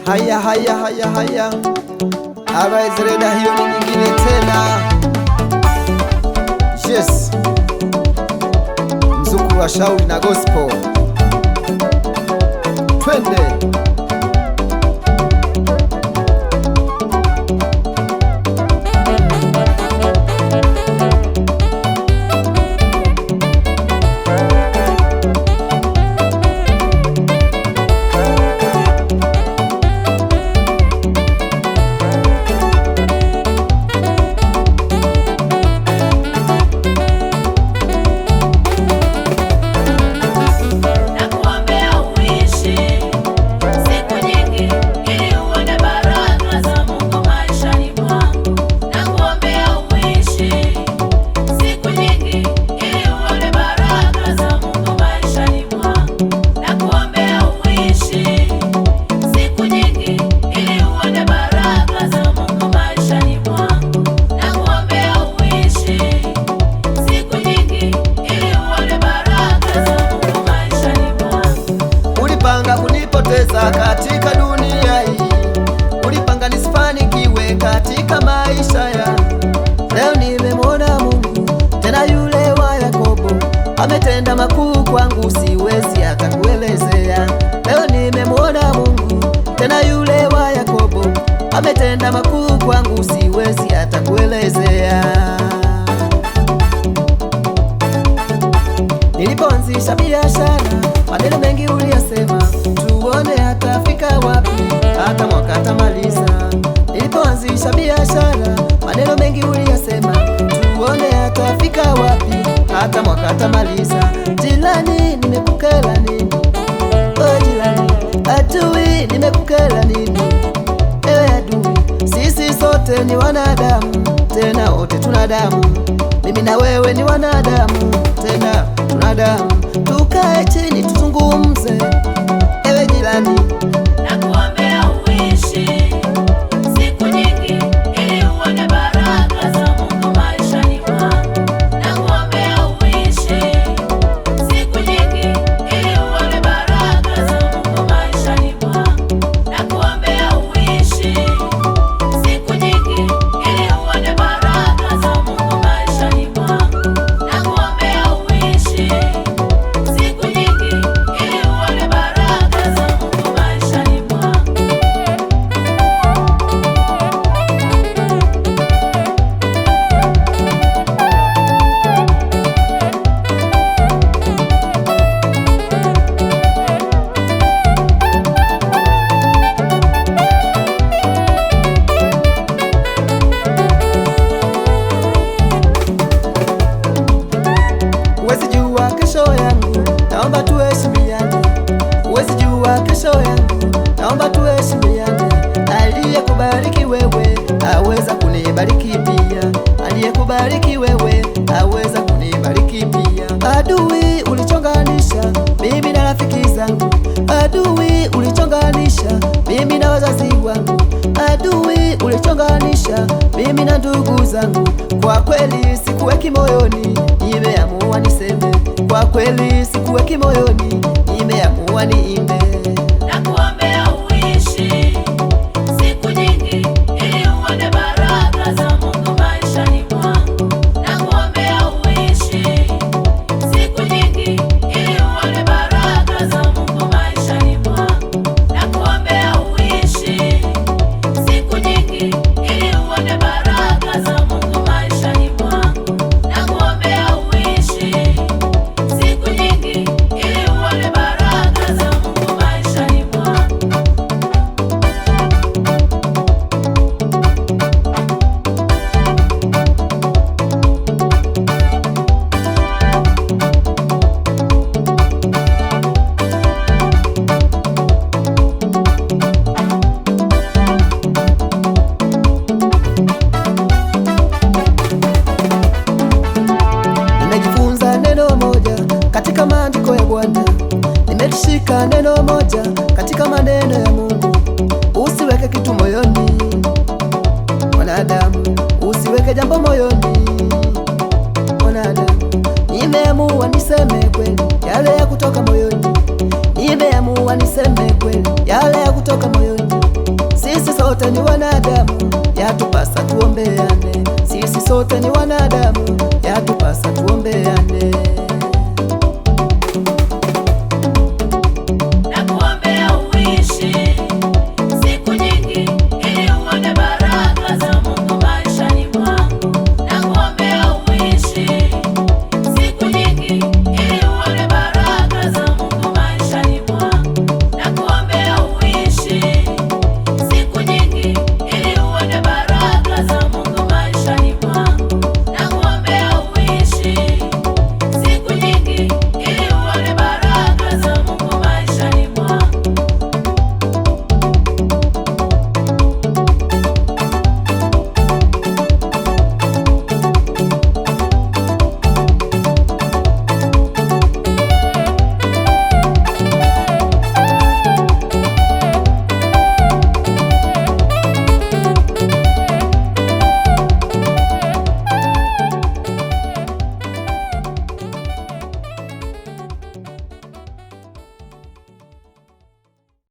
Haya, Arise Reda, hiyo ni nyingine tena. Yes, mzuku wa shauri na gospel, twende. Katika dunia hii ulipanga nisifanikiwe katika maisha ya leo. Nimemwona Mungu tena, yule wa Yakobo ametenda makuu kwangu, siwezi hata kuelezea. Leo nimemwona Mungu tena, yule wa Yakobo ametenda makuu kwangu, siwezi hata kuelezea. Nilipoanzisha biashara, maneno mengi uliyasema, tuone hatafika wapi, hata mwaka atamaliza. Nilipoanzisha biashara, maneno mengi uliyasema, tuone hatafika wapi, hata mwaka atamaliza. Jilani, nimekukela nini? Oh jilani, adui, nimekukela nini? Ewe adui, sisi sote ni wanadamu, tena wote tuna damu. Mimi na wewe ni wanadamu, tena tuna damu. Tukae chini tuzungumze, ewe jirani. Nakuombea uishi siku nyingi ili uone baraka za Mungu maishani mwako. Nakuombea uishi siku nyingi ili uone baraka za Mungu maishani mwako. Nakuombea uishi siku nyingi ili uone baraka za Mungu maishani mwako. Nakuombea uishi siku nyingi ili uone baraka za Mungu maishani mwako. Huwezi jua kesho yangu, naomba tuheshimiane. Huwezi jua kesho yangu, naomba tuheshimiane. Aliyekubariki wewe aweza kunibariki pia, aliyekubariki wewe aweza kunibariki pia. Adui ulichonganisha mimi na rafiki zangu, adui ulichonganisha mimi na wazazi wangu, adui ulichonganisha mimi na ndugu zangu. Kwa kweli sikuweki moyoni, nimeamua niseme. Kwa kweli sikuweki moyoni, nimeamua niimbe. Nakuombea uishi siku nyingi ili uone baraka za Mungu maishani mwako. Nakuombea uishi siku nyingi ili uone baraka za Mungu maishani mwako. Nakuombea uishi siku nyingi ili uone baraka za Mungu maishani mwako. Nakuombea uishi siku nyingi ili uone baraka za Mungu maishani mwako. Nimejifunza neno moja katika maandiko ya Bwana, nimelishika neno moja katika maneno ya Mungu. Usiweke kitu moyoni mwanadamu, usiweke jambo moyoni mwanadamu. Nimeamua niseme kweli yale ya kutoka moyoni, nimeamua niseme kweli yale ya kutoka moyoni. sote ni wanadamu, yatupasa tuombeane. Sisi sote ni wanadamu,